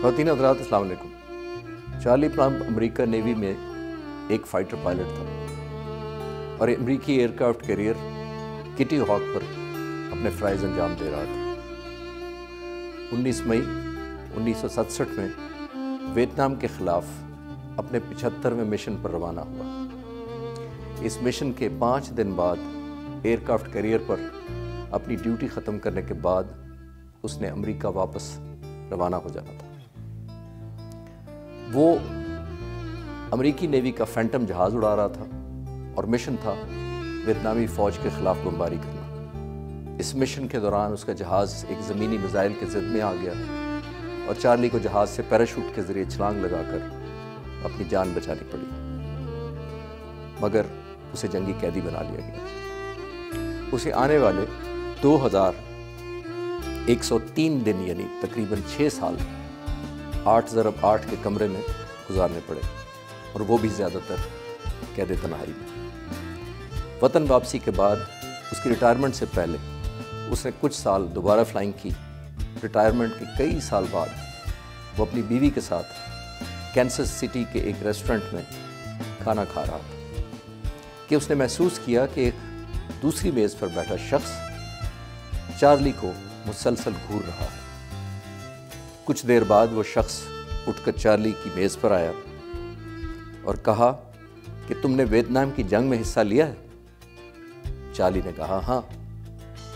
خواتین حضرات السلام علیکم۔ چارلی پلمب امریکہ نیوی میں ایک فائٹر پائلٹ تھا اور امریکی ایئرکرافٹ کیریئر کٹی ہاک پر اپنے فرائض انجام دے رہا تھا۔ 19 مئی 1967 میں ویتنام کے خلاف اپنے 75ویں مشن پر روانہ ہوا۔ اس مشن کے 5 دن بعد ایئرکرافٹ کیریئر پر اپنی ڈیوٹی ختم کرنے کے بعد اس نے امریکہ واپس روانہ ہو جانا تھا۔ وہ امریکی نیوی کا فینٹم جہاز اڑا رہا تھا اور مشن تھا ویتنامی فوج کے خلاف بمباری کرنا۔ اس مشن کے دوران اس کا جہاز ایک زمینی میزائل کے زد میں آ گیا اور چارلی کو جہاز سے پیراشوٹ کے ذریعے چھلانگ لگا کر اپنی جان بچانی پڑی، مگر اسے جنگی قیدی بنا لیا گیا۔ اسے آنے والے 2103 دن یعنی تقریباً 6 سال 8x8 کے کمرے میں گزارنے پڑے، اور وہ بھی زیادہ تر قید تنہائی میں۔ وطن واپسی کے بعد اس کی ریٹائرمنٹ سے پہلے اس نے کچھ سال دوبارہ فلائنگ کی۔ ریٹائرمنٹ کے کئی سال بعد وہ اپنی بیوی کے ساتھ کینسس سٹی کے ایک ریسٹورنٹ میں کھانا کھا رہا تھا کہ اس نے محسوس کیا کہ ایک دوسری میز پر بیٹھا شخص چارلی کو مسلسل گھور رہا ہے۔ کچھ دیر بعد وہ شخص اٹھ کر چارلی کی میز پر آیا اور کہا کہ تم نے ویتنام کی جنگ میں حصہ لیا ہے؟ چارلی نے کہا ہاں۔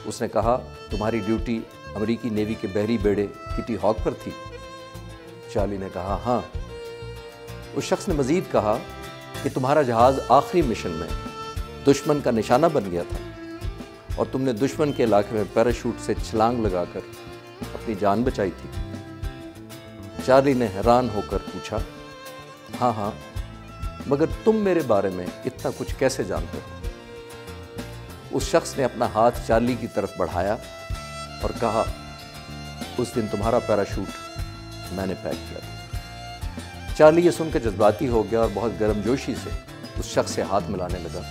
اس نے کہا تمہاری ڈیوٹی امریکی نیوی کے بحری بیڑے کٹی ہاک پر تھی؟ چارلی نے کہا ہاں۔ اس شخص نے مزید کہا کہ تمہارا جہاز آخری مشن میں دشمن کا نشانہ بن گیا تھا اور تم نے دشمن کے علاقے میں پیراشوٹ سے چھلانگ لگا کر اپنی جان بچائی تھی؟ چارلی نے حیران ہو کر پوچھا ہاں، مگر تم میرے بارے میں اتنا کچھ کیسے جانتے ہو؟ اس شخص نے اپنا ہاتھ چارلی کی طرف بڑھایا اور کہا اس دن تمہارا پیراشوٹ میں نے پیک کیا تھا۔ چارلی یہ سن کر جذباتی ہو گیا اور بہت گرم جوشی سے اس شخص سے ہاتھ ملانے لگا۔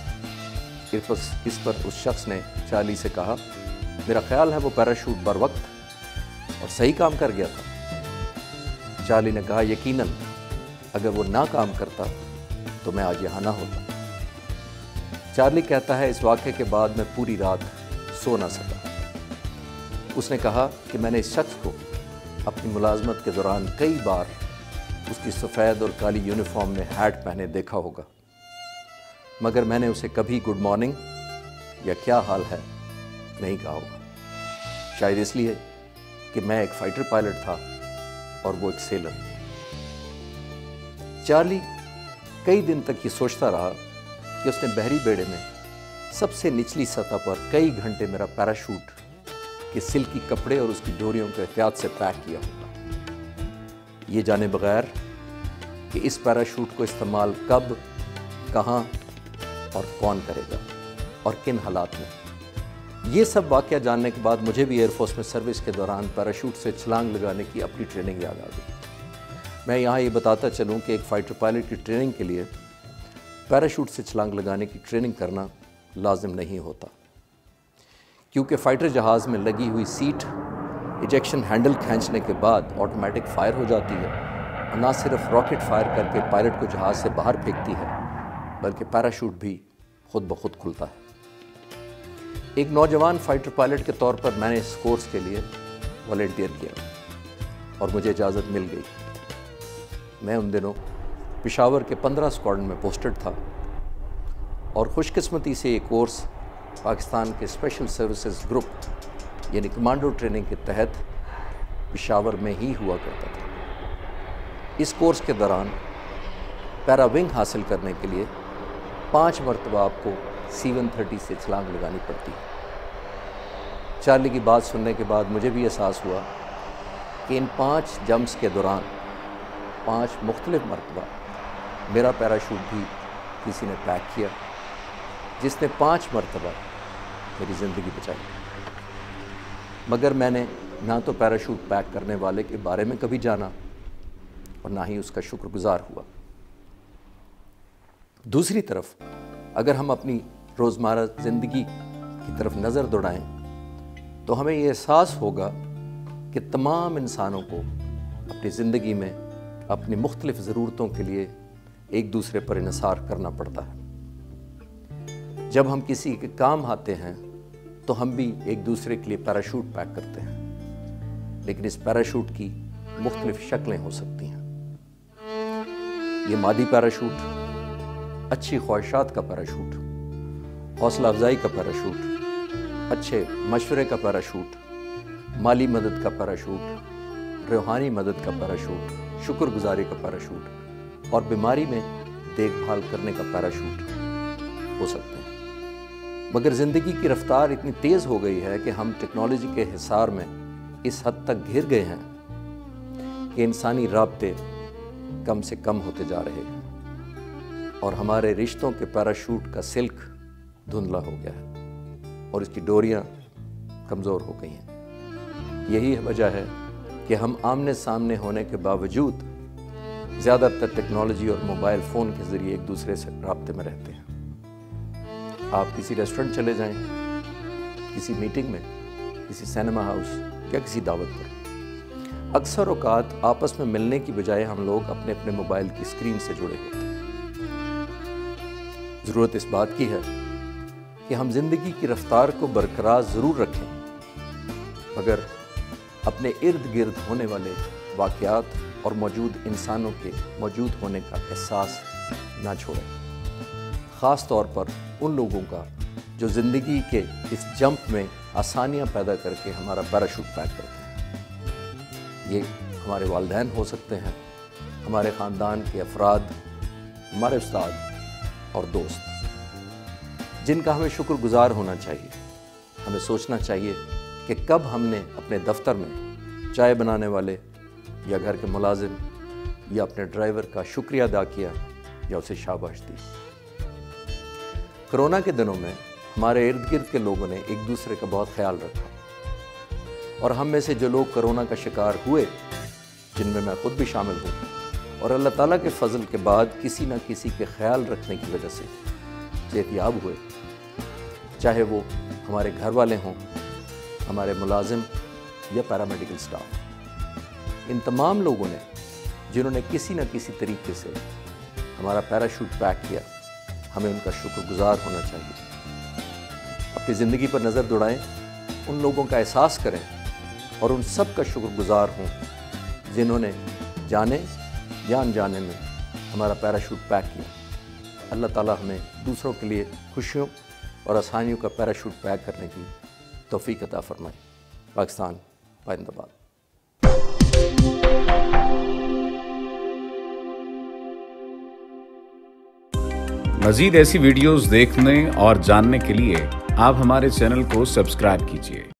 اس پر اس شخص نے چارلی سے کہا میرا خیال ہے وہ پیراشوٹ بر وقت اور صحیح کام کر گیا تھا۔ چارلی نے کہا یقیناً، اگر وہ نہ کام کرتا تو میں آج یہاں نہ ہوتا۔ چارلی کہتا ہے اس واقعے کے بعد میں پوری رات سو نہ سکا۔ اس نے کہا کہ میں نے اس شخص کو اپنی ملازمت کے دوران کئی بار اس کی سفید اور کالی یونیفارم میں ہیٹ پہنے دیکھا ہوگا، مگر میں نے اسے کبھی گڈ مارننگ یا کیا حال ہے نہیں کہا ہوگا، شاید اس لیے کہ میں ایک فائٹر پائلٹ تھا اور وہ ایک سیلر۔ چارلی کئی دن تک یہ سوچتا رہا کہ اس نے بحری بیڑے میں سب سے نچلی سطح پر کئی گھنٹے میرا پیراشوٹ کے سلکی کپڑے اور اس کی ڈوریوں کو احتیاط سے پیک کیا ہوگا، یہ جانے بغیر کہ اس پیراشوٹ کو استعمال کب، کہاں اور کون کرے گا اور کن حالات میں۔ یہ سب واقعہ جاننے کے بعد مجھے بھی ایئر فورس میں سروس کے دوران پیراشوٹ سے چھلانگ لگانے کی اپنی ٹریننگ یاد آ گئی۔ میں یہاں یہ بتاتا چلوں کہ ایک فائٹر پائلٹ کی ٹریننگ کے لیے پیراشوٹ سے چھلانگ لگانے کی ٹریننگ کرنا لازم نہیں ہوتا، کیونکہ فائٹر جہاز میں لگی ہوئی سیٹ ایجیکشن ہینڈل کھینچنے کے بعد آٹومیٹک فائر ہو جاتی ہے اور نہ صرف راکٹ فائر کر کے پائلٹ کو جہاز سے باہر پھینکتی ہے بلکہ پیراشوٹ بھی خود بخود کھلتا ہے۔ ایک نوجوان فائٹر پائلٹ کے طور پر میں نے اس کورس کے لیے والنٹیئر کیا اور مجھے اجازت مل گئی۔ میں ان دنوں پشاور کے 15 اسکواڈرن میں پوسٹڈ تھا اور خوش قسمتی سے یہ کورس پاکستان کے اسپیشل سروسز گروپ یعنی کمانڈو ٹریننگ کے تحت پشاور میں ہی ہوا کرتا تھا۔ اس کورس کے دوران پیرا ونگ حاصل کرنے کے لیے 5 مرتبہ آپ کو C-130 سے چھلانگ لگانی پڑتی ہے۔ چارلی کی بات سننے کے بعد مجھے بھی احساس ہوا کہ ان 5 جمپس کے دوران 5 مختلف مرتبہ میرا پیراشوٹ بھی کسی نے پیک کیا، جس نے 5 مرتبہ میری زندگی بچائی، مگر میں نے نہ تو پیراشوٹ پیک کرنے والے کے بارے میں کبھی جانا اور نہ ہی اس کا شکر گزار ہوا۔ دوسری طرف اگر ہم اپنی روزمرہ زندگی کی طرف نظر دوڑائیں تو ہمیں یہ احساس ہوگا کہ تمام انسانوں کو اپنی زندگی میں اپنی مختلف ضرورتوں کے لیے ایک دوسرے پر انحصار کرنا پڑتا ہے۔ جب ہم کسی کے کام آتے ہیں تو ہم بھی ایک دوسرے کے لیے پیراشوٹ پیک کرتے ہیں، لیکن اس پیراشوٹ کی مختلف شکلیں ہو سکتی ہیں۔ یہ مادی پیراشوٹ، اچھی خواہشات کا پیراشوٹ، حوصلہ افزائی کا پیراشوٹ، اچھے مشورے کا پیراشوٹ، مالی مدد کا پیراشوٹ، روحانی مدد کا پیراشوٹ، شکر گزاری کا پیراشوٹ اور بیماری میں دیکھ بھال کرنے کا پیراشوٹ ہو سکتے ہیں۔ مگر زندگی کی رفتار اتنی تیز ہو گئی ہے کہ ہم ٹیکنالوجی کے حصار میں اس حد تک گھر گئے ہیں کہ انسانی رابطے کم سے کم ہوتے جا رہے ہیں اور ہمارے رشتوں کے پیراشوٹ کا سلک دھندلا ہو گیا ہے اور اس کی ڈوریاں کمزور ہو گئی ہیں۔ یہی وجہ ہے کہ ہم آمنے سامنے ہونے کے باوجود زیادہ تر ٹیکنالوجی اور موبائل فون کے ذریعے ایک دوسرے سے رابطے میں رہتے ہیں۔ آپ کسی ریسٹورنٹ چلے جائیں، کسی میٹنگ میں، کسی سینما ہاؤس یا کسی دعوت پر، اکثر اوقات آپس میں ملنے کی بجائے ہم لوگ اپنے اپنے موبائل کی اسکرین سے جڑے ہوتے ہیں۔ ضرورت اس بات کی ہے کہ ہم زندگی کی رفتار کو برقرار ضرور رکھیں، مگر اپنے ارد گرد ہونے والے واقعات اور موجود انسانوں کے موجود ہونے کا احساس نہ چھوڑیں، خاص طور پر ان لوگوں کا جو زندگی کے اس جمپ میں آسانیاں پیدا کر کے ہمارا پیراشوٹ پیک کرتے ہیں۔ یہ ہمارے والدین ہو سکتے ہیں، ہمارے خاندان کے افراد، ہمارے استاد اور دوست، جن کا ہمیں شکر گزار ہونا چاہیے۔ ہمیں سوچنا چاہیے کہ کب ہم نے اپنے دفتر میں چائے بنانے والے یا گھر کے ملازم یا اپنے ڈرائیور کا شکریہ ادا کیا یا اسے شاباش دی۔ کرونا کے دنوں میں ہمارے ارد گرد کے لوگوں نے ایک دوسرے کا بہت خیال رکھا، اور ہم میں سے جو لوگ کرونا کا شکار ہوئے، جن میں میں خود بھی شامل ہوں، اور اللہ تعالیٰ کے فضل کے بعد کسی نہ کسی کے خیال رکھنے کی وجہ سے صحت یاب ہوئے، چاہے وہ ہمارے گھر والے ہوں، ہمارے ملازم یا پیرامیڈیکل سٹاف، ان تمام لوگوں نے جنہوں نے کسی نہ کسی طریقے سے ہمارا پیراشوٹ پیک کیا، ہمیں ان کا شکر گزار ہونا چاہیے۔ اپنی زندگی پر نظر دوڑائیں، ان لوگوں کا احساس کریں اور ان سب کا شکر گزار ہوں جنہوں نے جانے یا انجانے میں ہمارا پیراشوٹ پیک کیا۔ اللہ تعالیٰ ہمیں دوسروں کے لیے خوشیوں اور آسانیوں کا پیراشوٹ پیک کرنے کی توفیق عطا فرمائے۔ پاکستان زندہ باد۔ مزید ایسی ویڈیوز دیکھنے اور جاننے کے لیے آپ ہمارے چینل کو سبسکرائب کیجیے۔